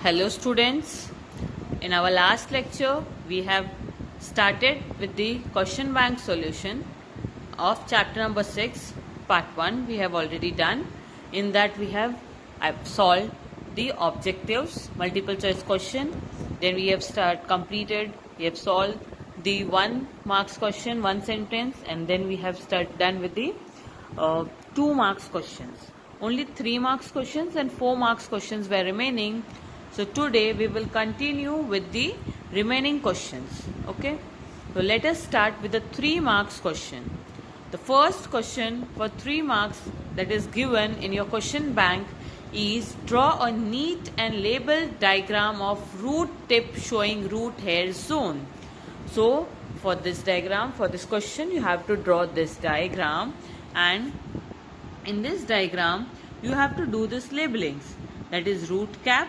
Hello students, in our last lecture we have started with the question bank solution of chapter number 6 part 1 we have already done. In that I've solved the objectives multiple choice question, then we have we have solved the 1 marks question, 1 sentence, and then we have done with the 2 marks questions. Only 3 marks questions and 4 marks questions were remaining. So today we will continue with the remaining questions. Okay. So let us start with the 3 marks question. The first question for 3 marks that is given in your question bank is draw a neat and labeled diagram of root tip showing root hair zone. So for this diagram, for this question, you have to draw this diagram, and in this diagram you have to do this labelings, that is root cap,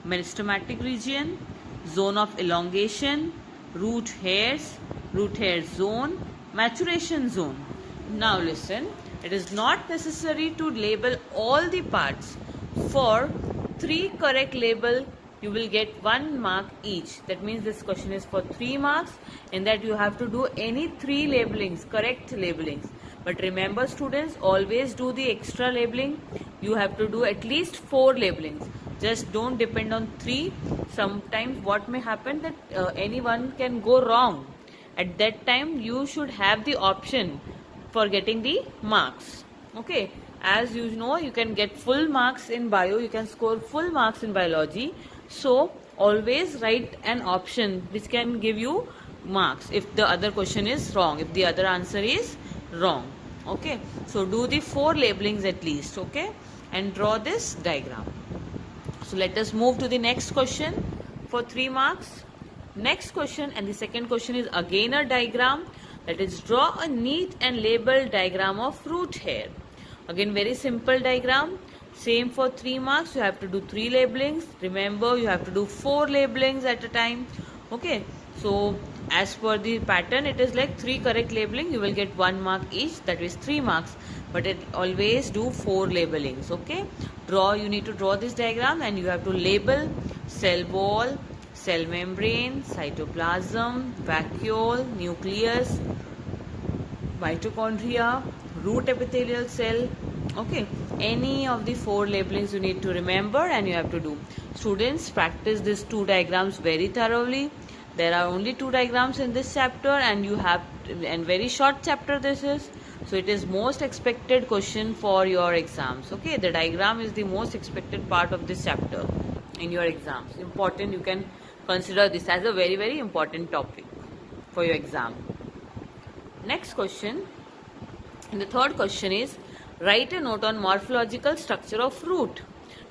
meristematic region, zone of elongation, root hairs, root hair zone, maturation zone. Now listen, it is not necessary to label all the parts. For 3 correct label, you will get 1 mark each. That means this question is for 3 marks. In that you have to do any 3 labelings, correct labelings. But remember students, always do the extra labeling. You have to do at least 4 labelings. Just don't depend on 3. Sometimes what may happen that anyone can go wrong. At that time you should have the option for getting the marks. Okay. As you know, you can get full marks in bio, you can score full marks in biology. So always write an option which can give you marks if the other question is wrong, if the other answer is wrong. Okay. So do the 4 labelings at least. Okay. And draw this diagram. So let us move to the next question for 3 marks. Next question, and the second question is again a diagram, that is draw a neat and labeled diagram of root hair. Again very simple diagram, same for 3 marks. You have to do 3 labelings. Remember, you have to do 4 labelings at a time. Okay, so as per the pattern it is like 3 correct labeling, you will get 1 mark each, that is 3 marks. But it always do 4 labelings. Okay, you need to draw this diagram, and you have to label cell wall, cell membrane, cytoplasm, vacuole, nucleus, mitochondria, root epithelial cell. Okay, any of the 4 labelings you need to remember, and you have to do. Students, practice these 2 diagrams very thoroughly. There are only 2 diagrams in this chapter, and very short chapter this is. So it is most expected question for your exams. Okay, the diagram is the most expected part of this chapter in your exams. Important, you can consider this as a very, very important topic for your exam. Next question, and the third question is write a note on morphological structure of root,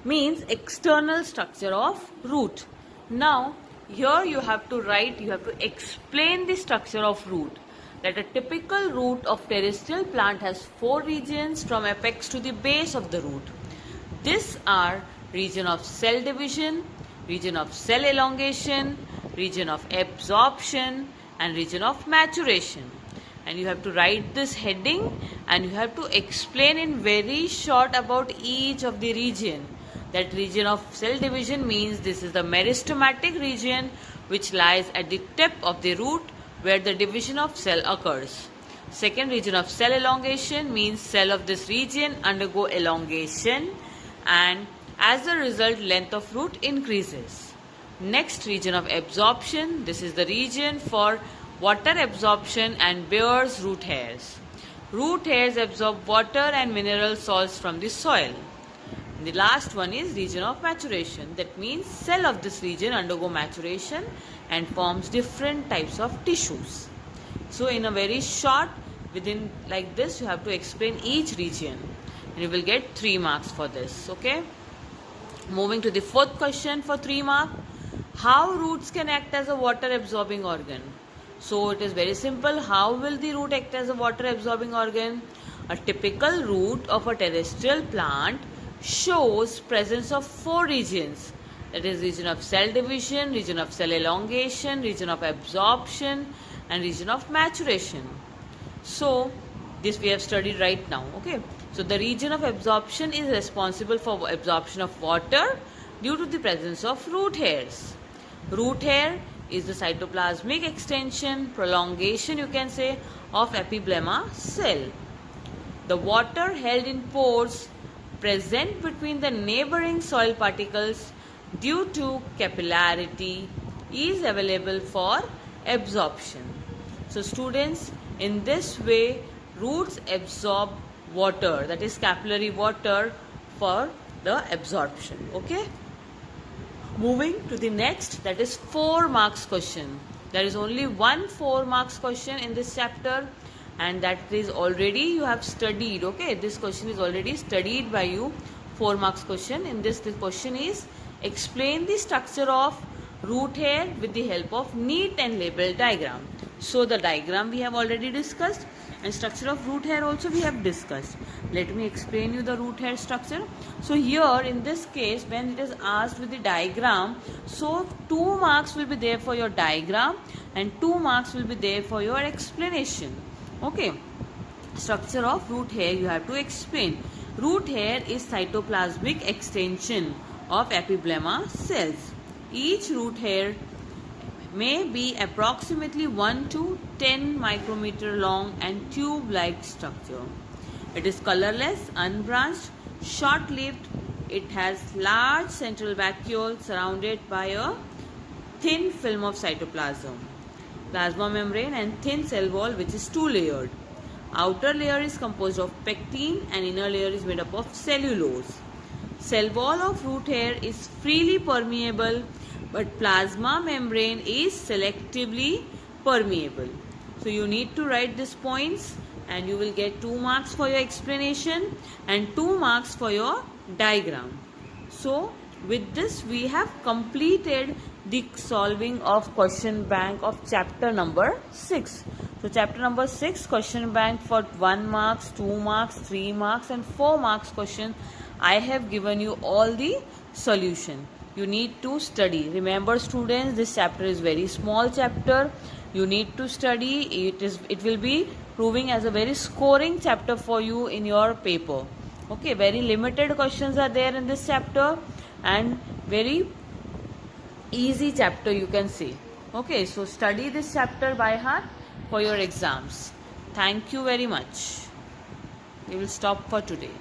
means external structure of root. Now here you have to explain the structure of root, that a typical root of terrestrial plant has 4 regions from apex to the base of the root. These are region of cell division, region of cell elongation, region of absorption, and region of maturation. And you have to write this heading, and you have to explain in very short about each of the region. That region of cell division means this is the meristematic region which lies at the tip of the root where the division of cell occurs. Second, region of cell elongation means cell of this region undergo elongation, and as a result length of root increases. Next, region of absorption, this is the region for water absorption and bears root hairs. Root hairs absorb water and mineral salts from the soil. The last one is region of maturation. That means cell of this region undergo maturation and forms different types of tissues. So in a very short, within like this, you have to explain each region, and you will get 3 marks for this. Okay. Moving to the 4th question for 3 marks. How roots can act as a water absorbing organ? So it is very simple. How will the root act as a water absorbing organ? A typical root of a terrestrial plant shows presence of 4 regions, that is region of cell division, region of cell elongation, region of absorption, and region of maturation. So this we have studied right now. Okay, so the region of absorption is responsible for absorption of water due to the presence of root hairs. Root hair is the cytoplasmic extension, prolongation you can say, of epiblema cell. The water held in pores present between the neighboring soil particles due to capillarity is available for absorption. So students, in this way roots absorb water, that is capillary water, for the absorption. Okay. Moving to the next, that is 4 marks question. There is only one 4 marks question in this chapter, and that is already you have studied. Okay, this question is already studied by you. 4 marks question. In this, the question is explain the structure of root hair with the help of neat and labeled diagram. So the diagram we have already discussed, and structure of root hair also we have discussed. Let me explain you the root hair structure. So here in this case, when it is asked with the diagram, so 2 marks will be there for your diagram and 2 marks will be there for your explanation. Okay, structure of root hair you have to explain. Root hair is cytoplasmic extension of epiblema cells. Each root hair may be approximately 1 to 10 micrometer long and tube-like structure. It is colorless, unbranched, short-lived. It has large central vacuole surrounded by a thin film of cytoplasm, plasma membrane and thin cell wall which is 2-layered. Outer layer is composed of pectin and inner layer is made up of cellulose. Cell wall of root hair is freely permeable, but plasma membrane is selectively permeable. So you need to write these points and you will get 2 marks for your explanation and 2 marks for your diagram. So with this we have completed the solving of question bank of chapter number 6. So chapter number 6 question bank for 1 marks, 2 marks, 3 marks and 4 marks question. I have given you all the solution. You need to study. Remember students, this chapter is very small chapter. You need to study. It will be proving as a very scoring chapter for you in your paper. Okay, very limited questions are there in this chapter and very easy chapter you can say. Okay, so study this chapter by heart for your exams. Thank you very much. We will stop for today.